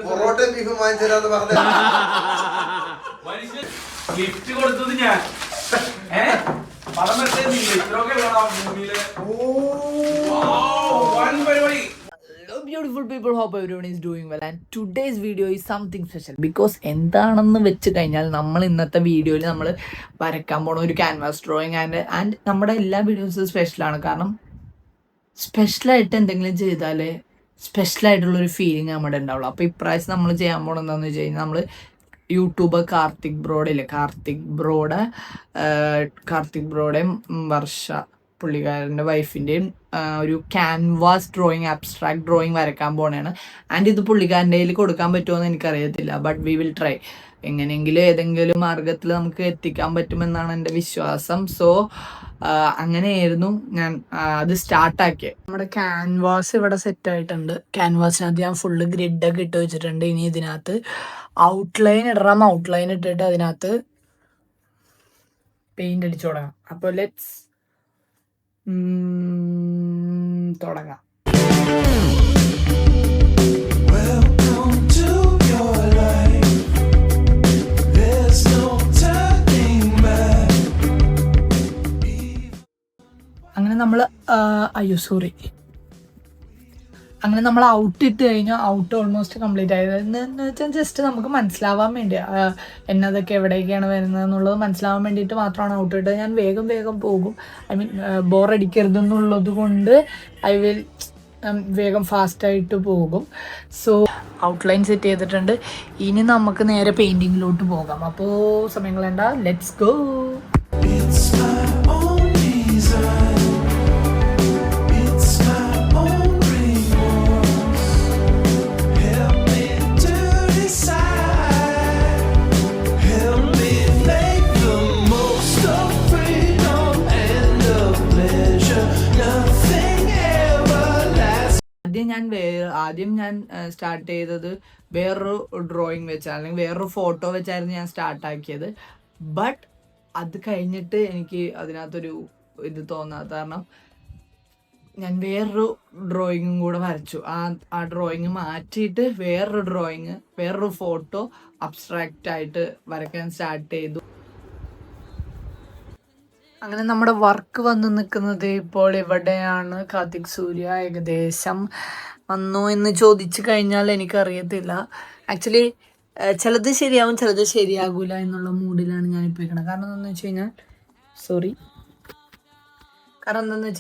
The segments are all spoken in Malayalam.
പൊറോട്ട ബീഫ് വാങ്ങിച്ചാന്ന് പറഞ്ഞ ഗിഫ്റ്റ് കൊടുത്തത് ഞാൻ പടം പരിപാടി. Hello beautiful people, hope everyone is doing well and today's video is something special because എന്താണെന്ന് വെച്ച് കഴിഞ്ഞാൽ നമ്മൾ ഇന്നത്തെ വീഡിയോയിൽ നമ്മൾ വരയ്ക്കാൻ പോണ ഒരു ക്യാൻവാസ് ഡ്രോയിങ് ആൻഡ് നമ്മുടെ എല്ലാ വീഡിയോസും സ്പെഷ്യലാണ്. കാരണം സ്പെഷ്യലായിട്ട് എന്തെങ്കിലും ചെയ്താലേ സ്പെഷ്യലായിട്ടുള്ളൊരു ഫീലിംഗ് നമ്മുടെ ഉണ്ടാവുള്ളൂ. അപ്പോൾ ഇപ്രാവശ്യം നമ്മൾ ചെയ്യാൻ പോകണം എന്താണെന്ന് വെച്ച് കഴിഞ്ഞാൽ നമ്മൾ യൂട്യൂബർ കാർത്തിക് ബ്രോയുടെയും വർഷ പുള്ളിക്കാരൻ്റെ വൈഫിൻ്റെയും ഒരു ക്യാൻവാസ് ഡ്രോയിങ് അബ്സ്ട്രാക്ട് ഡ്രോയിങ് വരയ്ക്കാൻ പോകണതാണ്. ആൻഡ് ഇത് പുള്ളിക്കാരൻ്റെ കയ്യിൽ കൊടുക്കാൻ പറ്റുമോ എന്ന് എനിക്കറിയത്തില്ല, ബട്ട് വി വിൽ ട്രൈ. എങ്ങനെയെങ്കിലും ഏതെങ്കിലും മാർഗത്തിൽ നമുക്ക് എത്തിക്കാൻ പറ്റുമെന്നാണ് എൻ്റെ വിശ്വാസം. സോ അങ്ങനെയായിരുന്നു ഞാൻ അത് സ്റ്റാർട്ടാക്കിയത്. നമ്മുടെ ക്യാൻവാസ് ഇവിടെ സെറ്റ് ആയിട്ടുണ്ട്. ക്യാൻവാസിനകത്ത് ഞാൻ ഫുള്ള് ഗ്രിഡൊക്കെ ഇട്ട് വെച്ചിട്ടുണ്ട്. ഇനി ഇതിനകത്ത് ഔട്ട്ലൈൻ ഇടണം. ഔട്ട്ലൈൻ ഇട്ടിട്ട് അതിനകത്ത് പെയിന്റ് അടിച്ചു തുടങ്ങാം. അപ്പോൾ ലെറ്റ്സ് തുടങ്ങാം. അങ്ങനെ നമ്മൾ ഔട്ട് ഇട്ട് കഴിഞ്ഞാൽ ഔട്ട് ഓൾമോസ്റ്റ് കംപ്ലീറ്റ് ആയത് എന്ന് വെച്ചാൽ ജസ്റ്റ് നമുക്ക് മനസ്സിലാവാൻ വേണ്ടി എന്നതൊക്കെ എവിടേക്കാണ് വരുന്നത് എന്നുള്ളത് മനസ്സിലാവാൻ വേണ്ടിയിട്ട് മാത്രമാണ് ഔട്ട് ഇട്ടത്. ഞാൻ വേഗം പോകും. ഐ മീൻ ബോറടിക്കരുതെന്നുള്ളത് കൊണ്ട് ഐ വിൽ വേഗം ഫാസ്റ്റായിട്ട് പോകും. സോ ഔട്ട്ലൈൻ സെറ്റ് ചെയ്തിട്ടുണ്ട്. ഇനി നമുക്ക് നേരെ പെയിൻറ്റിങ്ങിലോട്ട് പോകാം. അപ്പോൾ സമയം കളയണ്ട, ലെറ്റ്സ് ഗോ. ആദ്യം ഞാൻ സ്റ്റാർട്ട് ചെയ്തത് വേറൊരു ഡ്രോയിങ് വെച്ചാണ്, അല്ലെങ്കിൽ വേറൊരു ഫോട്ടോ വെച്ചായിരുന്നു ഞാൻ സ്റ്റാർട്ടാക്കിയത്. ബട്ട് അത് കഴിഞ്ഞിട്ട് എനിക്ക് അതിനകത്തൊരു ഇത് തോന്നാത്ത കാരണം ഞാൻ വേറൊരു ഡ്രോയിങ്ങും കൂടെ വരച്ചു. ആ ഡ്രോയിങ് മാറ്റിയിട്ട് വേറൊരു ഫോട്ടോ അബ്സ്ട്രാക്റ്റ് ആയിട്ട് വരയ്ക്കാൻ സ്റ്റാർട്ട് ചെയ്തു. അങ്ങനെ നമ്മുടെ വർക്ക് വന്ന് നിൽക്കുന്നത് ഇപ്പോൾ ഇവിടെയാണ്. കാർത്തിക് സൂര്യ ഏകദേശം വന്നു എന്ന് ചോദിച്ചു കഴിഞ്ഞാൽ എനിക്കറിയത്തില്ല. ആക്ച്വലി ചിലത് ശരിയാവും, ചിലത് ശരിയാകൂല എന്നുള്ള മൂഡിലാണ് ഞാനിപ്പോൾ ഇരിക്കുന്നത്. കാരണം എന്താണെന്ന് വെച്ച്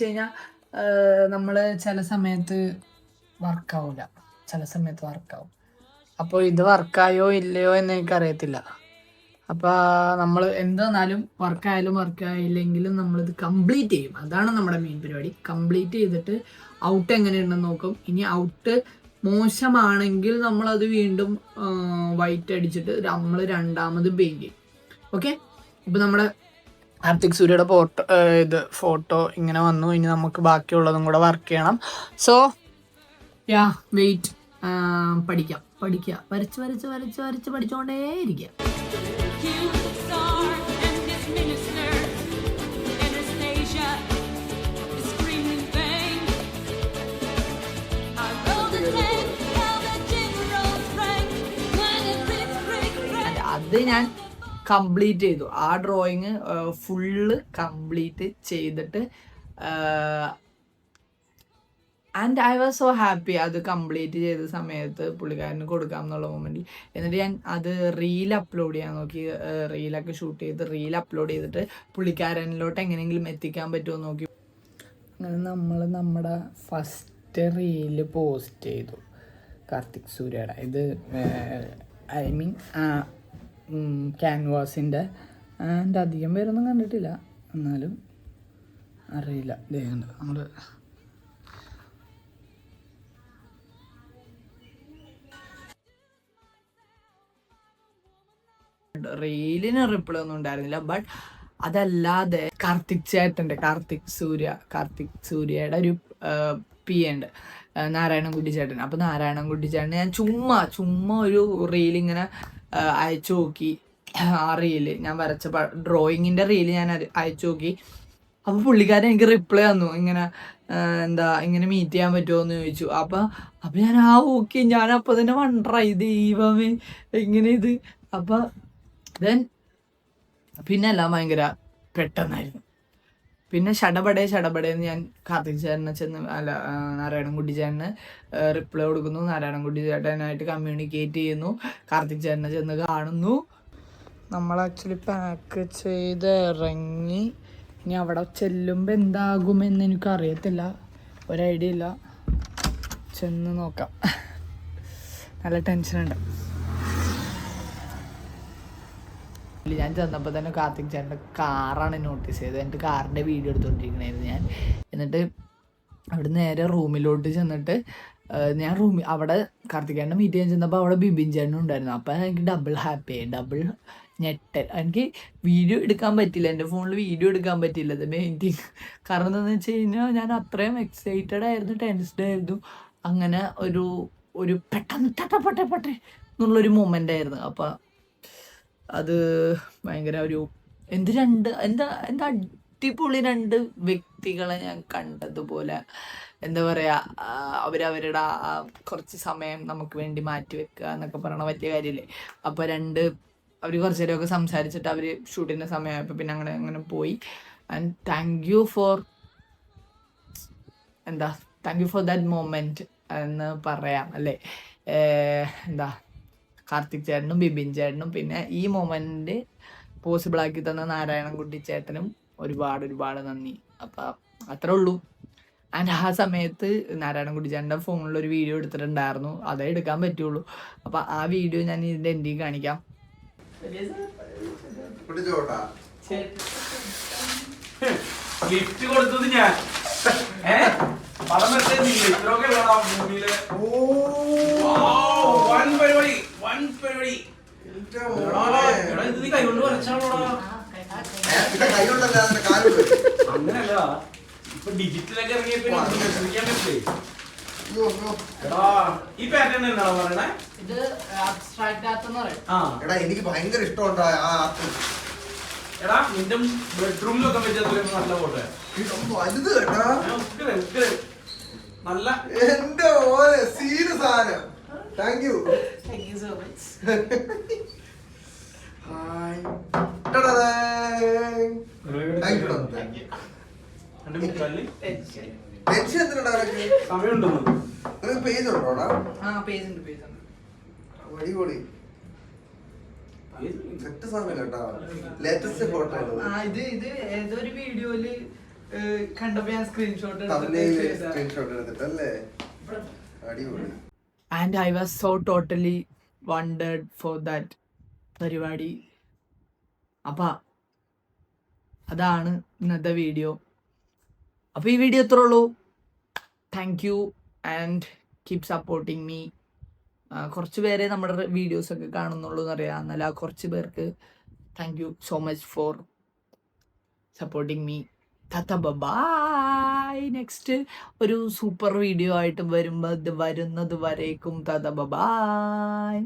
കഴിഞ്ഞാൽ നമ്മൾ ചില സമയത്ത് വർക്കാവില്ല, ചില സമയത്ത് വർക്കാവും. അപ്പോൾ ഇത് വർക്കായോ ഇല്ലയോ എന്ന് എനിക്കറിയത്തില്ല. അപ്പോൾ നമ്മൾ എന്തായാലും വർക്കായില്ലെങ്കിലും നമ്മളിത് കംപ്ലീറ്റ് ചെയ്യും. അതാണ് നമ്മുടെ മെയിൻ പരിപാടി. കംപ്ലീറ്റ് ചെയ്തിട്ട് ഔട്ട് എങ്ങനെയുണ്ടെന്ന് നോക്കും. ഇനി ഔട്ട് മോശമാണെങ്കിൽ നമ്മളത് വീണ്ടും വൈറ്റ് അടിച്ചിട്ട് നമ്മൾ രണ്ടാമത് പെയിൻറ്റ് ചെയ്യും. ഓക്കെ, ഇപ്പോൾ നമ്മുടെ കാർത്തിക് സൂര്യയുടെ ഫോട്ടോ ഇങ്ങനെ വന്നു. ഇനി നമുക്ക് ബാക്കിയുള്ളതും കൂടെ വർക്ക് ചെയ്യണം. സോ വെയിറ്റ്, പഠിക്കുക, വരച്ച് പഠിച്ചുകൊണ്ടേ ഇരിക്കുക. അത് ഞാൻ കംപ്ലീറ്റ് ചെയ്തു. ആ ഡ്രോയിങ് ഫുള്ള് കംപ്ലീറ്റ് ചെയ്തിട്ട് and I was so happy. അത് കംപ്ലീറ്റ് ചെയ്ത സമയത്ത് പുള്ളിക്കാരന് കൊടുക്കാം എന്നുള്ള മൊമെൻറ്റിൽ. എന്നിട്ട് ഞാൻ അത് റീൽ അപ്ലോഡ് ചെയ്യാൻ നോക്കി. റീലൊക്കെ ഷൂട്ട് ചെയ്ത് റീൽ അപ്ലോഡ് ചെയ്തിട്ട് പുള്ളിക്കാരനിലോട്ട് എങ്ങനെയെങ്കിലും എത്തിക്കാൻ പറ്റുമോ നോക്കി. അങ്ങനെ നമ്മൾ നമ്മുടെ ഫസ്റ്റ് റീല് പോസ്റ്റ് ചെയ്തു കാർത്തിക് സൂര്യയുടെ. ഇത് ഐ മീൻ ക്യാൻവാസിൻ്റെ. ആൻഡ് അധികം പേരൊന്നും കണ്ടിട്ടില്ല, എന്നാലും അറിയില്ല. നമ്മൾ റീലിന് റിപ്ലൈ ഒന്നും ഉണ്ടായിരുന്നില്ല. ബട്ട് അതല്ലാതെ കാർത്തിക് സൂര്യയുടെ ഒരു ഉണ്ട്, നാരായണൻകുട്ടി ചേട്ടൻ. അപ്പോൾ നാരായണൻകുട്ടി ചേട്ടൻ ഞാൻ ചുമ്മാ ഒരു റീലിങ്ങനെ അയച്ചു നോക്കി. ആ റീല് ഞാൻ വരച്ച ഡ്രോയിങ്ങിൻ്റെ റീല് ഞാൻ അയച്ചു നോക്കി. അപ്പോൾ പുള്ളിക്കാരൻ എനിക്ക് റിപ്ലൈ തന്നു, ഇങ്ങനെ എന്താ ഇങ്ങനെ മീറ്റ് ചെയ്യാൻ പറ്റുമോ എന്ന് ചോദിച്ചു. അപ്പം ഞാൻ ഓക്കെ, ഞാൻ അപ്പം തന്നെ വണ്ടറായി, ദൈവമേ എങ്ങനെ ഇത്. അപ്പം ദെൻ പിന്നെ എല്ലാം ഭയങ്കര പെട്ടെന്നായിരുന്നു. പിന്നെ ഷടപടേന്ന് ഞാൻ കാർത്തിക് ചേട്ടനെ ചെന്ന് നാരായണൻകുട്ടി ചേട്ടന് റിപ്ലൈ കൊടുക്കുന്നു. നാരായണൻകുട്ടി ചേട്ടനായിട്ട് കമ്മ്യൂണിക്കേറ്റ് ചെയ്യുന്നു. കാർത്തിക് ചേട്ടനെ ചെന്ന് കാണുന്നു. നമ്മൾ ആക്ച്വലി പാക്ക് ചെയ്ത് ഇറങ്ങി. ഇനി അവിടെ ചെല്ലുമ്പോൾ എന്താകുമെന്ന് എനിക്കറിയത്തില്ല, ഒരു ഐഡിയ ഇല്ല. ചെന്ന് നോക്കാം. നല്ല ടെൻഷനുണ്ട്. ഞാൻ ചെന്നപ്പോൾ തന്നെ കാർത്തിക് ചേട്ടൻ്റെ കാറാണ് നോട്ടീസ് ചെയ്തത്. എന്നിട്ട് കാറിൻ്റെ വീഡിയോ എടുത്തുകൊണ്ടിരിക്കണായിരുന്നു ഞാൻ. എന്നിട്ട് അവിടെ നേരെ റൂമിലോട്ട് ചെന്നിട്ട് ഞാൻ അവിടെ കാർത്തിക് ചേട്ടനെ മീറ്റ് ചെയ്യാൻ ചെന്നപ്പോൾ അവിടെ ബിബിൻ ചേട്ടനും ഉണ്ടായിരുന്നു. അപ്പോൾ എനിക്ക് ഡബിൾ ഹാപ്പിയായി, ഡബിൾ ഞെട്ടൽ. എനിക്ക് വീഡിയോ എടുക്കാൻ പറ്റില്ല, എൻ്റെ ഫോണിൽ വീഡിയോ എടുക്കാൻ പറ്റില്ല. അത് മെയിൻ തിങ്. കാരണം എന്താണെന്ന് വെച്ച് കഴിഞ്ഞാൽ ഞാൻ അത്രയും എക്സൈറ്റഡ് ആയിരുന്നു, ടെൻസ്ഡ് ആയിരുന്നു. അങ്ങനെ ഒരു പെട്ടെന്ന് പെട്ടെ എന്നുള്ളൊരു മൊമെൻ്റ് ആയിരുന്നു. അപ്പോൾ അത് ഭയങ്കര എന്താ അടിപൊളി 2 വ്യക്തികളെ ഞാൻ കണ്ടതുപോലെ. എന്താ പറയുക, അവരവരുടെ കുറച്ച് സമയം നമുക്ക് വേണ്ടി മാറ്റി വെക്കുക എന്നൊക്കെ പറയണ വലിയ കാര്യമില്ലേ. അപ്പോൾ അവർ കുറച്ച് നേരമൊക്കെ സംസാരിച്ചിട്ട് അവർ ഷൂട്ടിൻ്റെ സമയമായപ്പോൾ പിന്നെ അങ്ങനെ പോയി. And thank you for that moment എന്ന് പറയാം അല്ലേ. എന്താ കാർത്തിക് ചേട്ടനും ബിബിൻ ചേട്ടനും പിന്നെ ഈ മൊമെൻറ്റ് പോസിബിളാക്കി തന്ന നാരായണൻകുട്ടി ചേട്ടനും ഒരുപാട് നന്ദി. അപ്പം അത്രേ ഉള്ളൂ. ആൻഡ് ആ സമയത്ത് നാരായണൻകുട്ടി ചേട്ടൻ്റെ ഫോണിലൊരു വീഡിയോ എടുത്തിട്ടുണ്ടായിരുന്നു, അതേ എടുക്കാൻ പറ്റുള്ളൂ. അപ്പം ആ വീഡിയോ ഞാൻ ഇതിൻ്റെ എൻഡിൽ കാണിക്കാം. ഗിഫ്റ്റ് കൊടുത്തത് ഞാൻ പടം വെച്ചില്ല. ഇത്രയൊക്കെ വേണം മൂവിയില്. വൻ പരിപാടി. ഇത് നീ കൈകൊണ്ട് വരച്ചാണോടാ? അങ്ങനല്ല, ഇപ്പൊ ഡിജിറ്റലൊക്കെ ഇറങ്ങിയപ്പോ ശ്രദ്ധിക്കാൻ പറ്റില്ലേ? എടാ ഈ പാറ്റേൺ എന്നാണോ പറയണേ? ഇത് അബ്സ്ട്രാക്ട് ആർട്ട് എന്ന് പറയും. എടാ എനിക്ക് ഭയങ്കര ഇഷ്ടമുണ്ട് ആ ആർട്ട്. എടാ നിന്റെ ബെഡ്റൂമിലൊക്കെ വെച്ചത് നല്ല ഫോട്ടോ വലുത് കേട്ടാ, നല്ല എന്റെ പോലെ സീന് സാധനം. Thank you so much. Page ഉണ്ടോടാ? പേജ് ഉണ്ട്. അടിപൊളി സെറ്റ് സാധനം കേട്ടാ. ലേറ്റസ്റ്റ് ഫോട്ടോ ഇത് ഏതൊരു വീഡിയോയില് കണ്ടപ്പോ ഞാൻ സ്ക്രീൻഷോട്ട് എടുത്തിട്ടല്ലേ. അടിപൊളി. And I was so totally wondered for that പരിപാടി. അപ്പം അതാണ് ഇന്നത്തെ വീഡിയോ. അപ്പോൾ ഈ വീഡിയോ ഇത്രേ ഉള്ളൂ. Thank you and keep supporting me. കുറച്ച് പേരെ നമ്മുടെ വീഡിയോസൊക്കെ കാണുന്നുള്ളൂ എന്നറിയാം. എന്നാൽ ആ കുറച്ച് പേർക്ക് thank you so much for supporting me. Bye. Next ഒരു സൂപ്പർ വീഡിയോ ആയിട്ട് വരുന്നത് വരേക്കും ബൈ.